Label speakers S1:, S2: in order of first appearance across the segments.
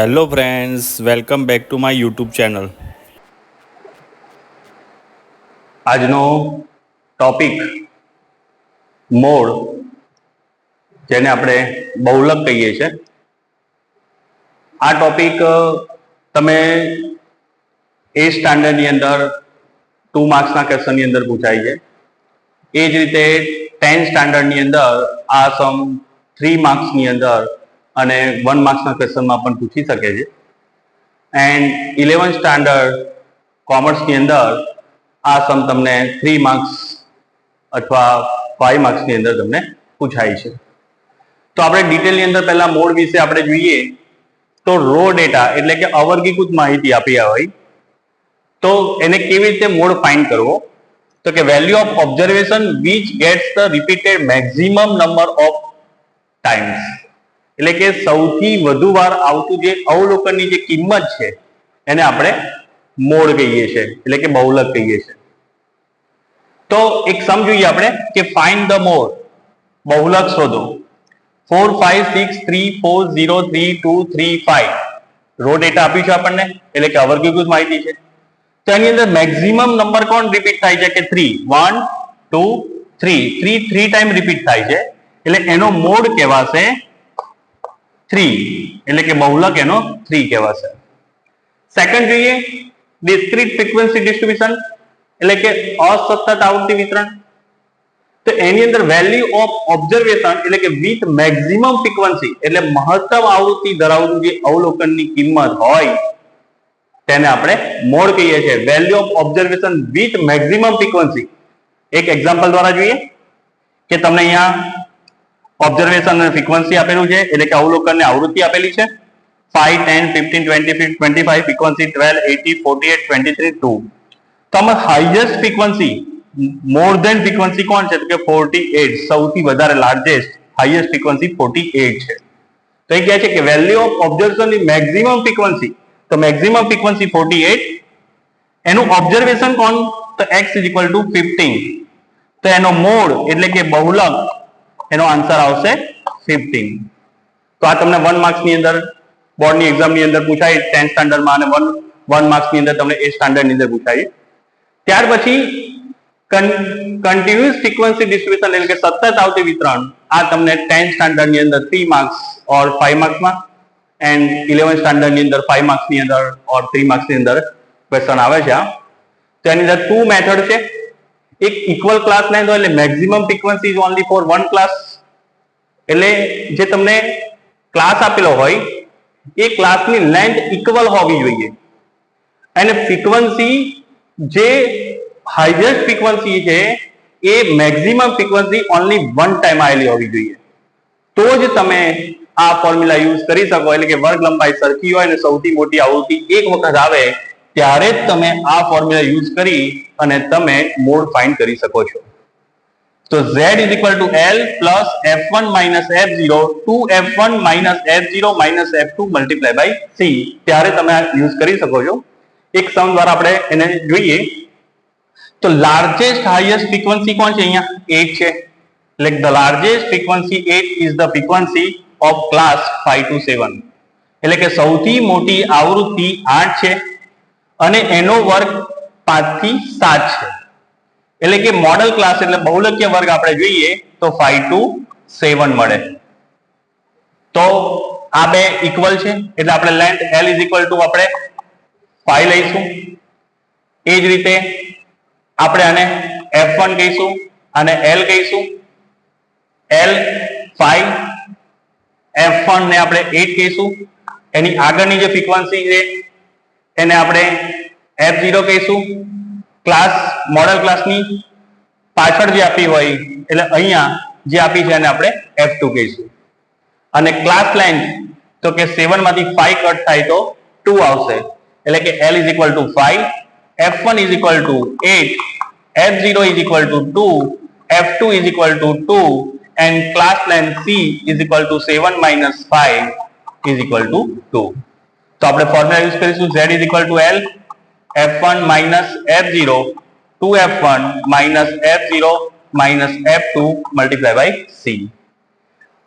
S1: Hello friends, welcome back to my YouTube channel.
S2: આજનો topic mode, જેને આપણે બહુલક કહીએ છીએ. આ ટોપિક તમે એ સ્ટાન્ડર્ડની અંદર 2 માર્ક્સના ક્વેશ્ચનની અંદર પૂછાય છે. એ જ રીતે 10 સ્ટાન્ડર્ડની અંદર આ સમ 3 માર્ક્સની અંદર અને 1 માર્ક્સના ક્વેશ્ચનમાં પણ પૂછી શકે છે. એન્ડ 11 સ્ટાન્ડર્ડ કોમર્સની અંદર આ સમ તમને 3 માર્ક્સ અથવા 5 માર્ક્સની અંદર તમને પૂછાય છે. તો આપણે ડિટેલની અંદર પહેલા મોડ વિશે આપણે જોઈએ તો રો ડેટા એટલે કે અવર્ગીકૃત માહિતી આપી હોય તો એને કેવી રીતે મોડ ફાઇન્ડ કરવો, તો કે value of observation which gets the repeated maximum number of times, એટલે કે સૌથી વધુ વાર આવતું જે અવલોકનની જે કિંમત છે એને આપણે મોડ કહીએ છીએ, એટલે કે બહુલક કહીએ છીએ. તો એક સમ જોઈએ આપણે કે ફાઇન્ડ ધ મોડ, બહુલક શોધો. 4 5 6 3 4 0 3 2 3 5 રો ડેટા આપ્યું છે આપણને, એટલે કે અવર્ગીકૃત માહિતી છે. તો એની અંદર મેક્સિમમ નંબર કોણ રિપીટ થાય છે કે 3, 1 2 3 3 ટાઈમ રિપીટ થાય છે, એટલે એનો મોડ કહેવાશે 3, એટલે કે બહુલક એનો 3 કહેવાશે. સેકન્ડ જોઈએ ડિસ્ક્રીટ ફ્રીક્વન્સી ડિસ્ટ્રીબ્યુશન, એટલે કે અસતત આવૃત્તિ વિતરણ. તો એની અંદર વેલ્યુ ઓફ ઓબ્ઝર્વેશન એટલે કે વિથ મેક્સિમમ ફ્રીક્વન્સી, એટલે મહત્તમ આવૃત્તિ ધરાવતું જે અવલોકનની કિંમત હોય તેને આપણે મોડ કહીએ છીએ. Value of observation with maximum frequency એક એક્ઝામ્પલ દ્વારા જોઈએ કે તમને અહીંયા ઓબ્ઝર્વેશન અને ફ્રીક્વન્સી આપેલું છે, એટલે કે અવલોકનની આવૃત્તિ આપેલી છે 5 10 15 20 25 ફ્રીક્વન્સી 12 80 48 23 2. તો આમાં highest frequency more than frequency કોણ છે, તો કે 48, સૌથી વધારે લાર્જેસ્ટ હાઈએસ્ટ ફ્રીક્વન્સી 48 છે. તો એ કહે છે કે વેલ્યુ ઓફ ઓબ્ઝર્વેશન ની મેક્સિમમ ફ્રીક્વન્સી, તો મેક્સિમમ ફ્રીક્વન્સી 48, એનું ઓબ્ઝર્વેશન કોણ, તો x = 15. તો એનો મોડ એટલે કે બહુલક એનો આન્સર આવશે 15. તો આ તમને 1 માર્ક્સની અંદર બોર્ડની એક્ઝામની અંદર પૂછાય 10 સ્ટાન્ડર્ડમાં, અને 1 માર્ક્સની અંદર તમને એ સ્ટાન્ડર્ડની અંદર પૂછાય. ત્યાર પછી કન્ટિન્યુઅસ ફ્રીક્વન્સી ડિસ્ટ્રીબ્યુશન એટલે કે સતત આવતી વિતરણ, આ તમને 10 સ્ટાન્ડર્ડની અંદર 3 માર્ક્સ ઓર 5 માર્ક્સમાં, એન્ડ 11 સ્ટાન્ડર્ડની અંદર 5 માર્ક્સની અંદર ઓર 3 માર્ક્સની અંદર ક્વેશ્ચન આવે છે. તો એની અંદર 2 મેથડ છે. એક ઇક્વલ ક્લાસ લેન્થ હોય એટલે maximum frequency is only for one class, એટલે જે તમને ક્લાસ આપેલો હોય એ ક્લાસની લેન્થ ઇક્વલ હોવી જોઈએ, અને ફ્રીક્વન્સી જે હાઈએસ્ટ ફ્રીક્વન્સી છે એ maximum frequency only one time આવેલી હોવી જોઈએ. તો જ તમે આ ફોર્મ્યુલા યુઝ કરી શકો, એટલે કે વર્ગ લંબાઈ સરખી હોય અને સૌથી મોટી આવૃત્તિ એક વખત આવે ત્યારે જ તમે આ ફોર્મ્યુલા યુઝ કરી અને તમે મોડ ફાઇન્ડ કરી શકો છો. તો z = L plus f1 minus f0 2f1 minus f0 minus f2 multiplied by c, ત્યારે તમે આ યુઝ કરી શકો છો. એક સમ દ્વારા આપણે એને જોઈએ તો લાર્જેસ્ટ હાઈએસ્ટ ફ્રીક્વન્સી કોણ છે, અહીંયા 8 છે, એટલે the largest frequency 8 is the frequency of class 5 to 7, એટલે કે સૌથી મોટી આવૃત્તિ 8 છે અને એનો વર્ગ 5 થી 7 છે, એટલે કે મોડલ ક્લાસ એટલે બહુલકીય વર્ગ આપણે જોઈએ તો 5 to 7 મળે. તો આ બે ઇક્વલ છે, એટલે આપણે લેન્થ L = આપણે 5 લઈશું. એ જ રીતે આપણે આને f1 કહીશું અને L કહીશું. L 5, f1 ને આપણે 8 કહીશું. એની આગળની જે ફ્રીક્વન્સી છે એને આપણે f0 કહીશું. ક્લાસ મોડલ ક્લાસની પાછળ જે આપી હોય એટલે અહીંયા જે આપી છે એને આપણે f2 કહીશું. અને ક્લાસ લેન્થ તો કે 7 માંથી 5 કટ થાય તો 2 આવશે, એટલે કે L = 5, f1 = 8, f0 = 2, f2 = 2, and class length c = 7 minus 5 = 2. તો આપણે ફોર્મ્યુલા યુઝ કરીશું z = L f1 minus f0 2f1 minus f0 minus f2 multiplied by c.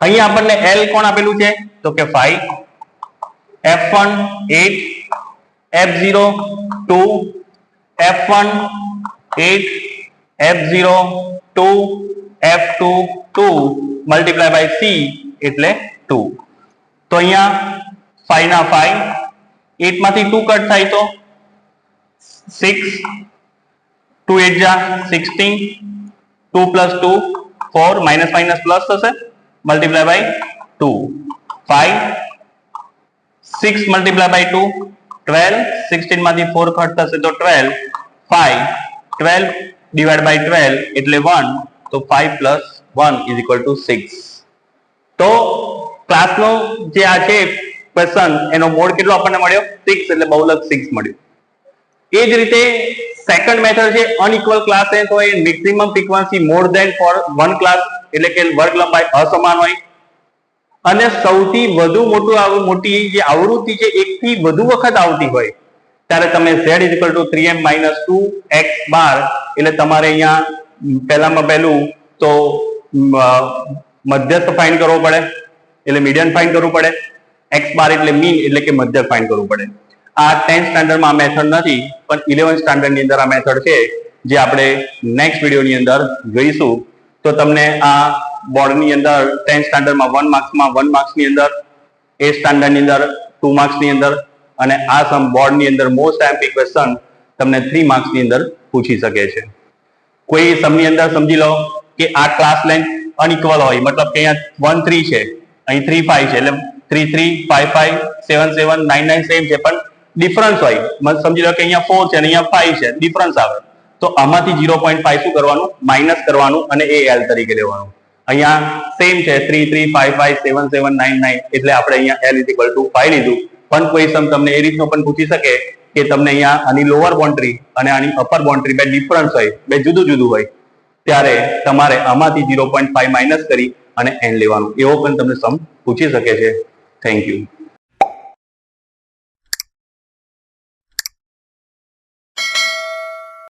S2: અહીંયા આપણને L કોણ આપેલું છે, તો કે 5, F1 8, F0 2, F1 8, F0 2, F2 2 multiply by C એટલે 2. તો અહીંયા 5 ના 5, 8 માંથી 2 કટ થાય તો 6, 2 8 જા 16, 2 plus 2 4, માઇનસ માઇનસ પ્લસ થશે મલ્ટીપ્લાય બાય 2, 5, 6 મલ્ટીપ્લાય બાય 2 12, 16 માંથી 4 કટ થશે તો 12, 5, 12 ડિવાઈડ બાય 12 એટલે 1, તો 5 plus 1 is equal to 6. તો ક્લાસનો જે આ છે ક્વેશ્ચન એનો મોડ કેટલો આપણને મળ્યો 6 એટલે બહુલક 6 મળ્યું. એ જ રીતે સેકન્ડ મેથડ છે અનઇક્વલ ક્લાસ છે તો એ maximum frequency more than for one class એટલે કે વર્ગ લંબાઈ અસમાન હોય અને સૌથી વધુ મોટી જે આવૃત્તિ છે એકથી વધુ વખત આવતી હોય ત્યારે તમે z is equal to 3m minus 2x બાર એટલે તમારે અહીંયા પહેલામાં પહેલું તો મધ્યસ્થ ફાઇન્ડ કરવો પડે એટલે મીડિયન ફાઇન્ડ કરવું પડે, x બાર એટલે મીન એટલે કે મધ્યક ફાઇન્ડ કરવું પડે. આ 10th સ્ટાન્ડર્ડમાં આ મેથડ નથી પણ 11th સ્ટાન્ડર્ડની અંદર આ મેથડ છે જે આપણે નેક્સ્ટ વિડીયોની અંદર જોઈશું. તો તમને આ બોર્ડની અંદર 10th સ્ટાન્ડર્ડમાં 1 માર્ક્સમાં 1 માર્ક્સની અંદર, 8th સ્ટાન્ડર્ડની અંદર 2 માર્ક્સની અંદર અને આ સમ બોર્ડની અંદર મોસ્ટ આઈએમપી ક્વેશ્ચન તમને 3 માર્ક્સની અંદર પૂછી શકે છે. કોઈ સમની અંદર સમજી લો કે આ ક્લાસ લેન્થ અનઇક્વલ હોય મતલબ કે અહીંયા 1 3 છે, અહીં 3 5 છે એટલે 3 3 5 5 7 7 9 9 સેમ છે પણ ડિફરન્સ હોય સમજી લો કે અહીંયા 4 છે અને અહીંયા 5 છે ડિફરન્સ આવે તો આમાંથી 0.5 શું કરવાનું માઇનસ કરવાનું અને એ L તરીકે લેવાનું. અહીંયા સેમ છે 3 3 5 5 7 7 9 9 એટલે આપણે અહીંયા L is equal to 5 લીધું. પણ કોઈ સમ તમને એ રીતનો પણ પૂછી શકે કે તમને અહીંયા આની લોઅર બાઉન્ડ્રી અને આની અપર બાઉન્ડ્રી બે ડિફરન્સ હોય, બે જુદું જુદું હોય ત્યારે તમારે આમાંથી 0.5 માઇનસ કરી અને N લેવાનું. એવો પણ તમને સમ પૂછી શકે છે. Thank you.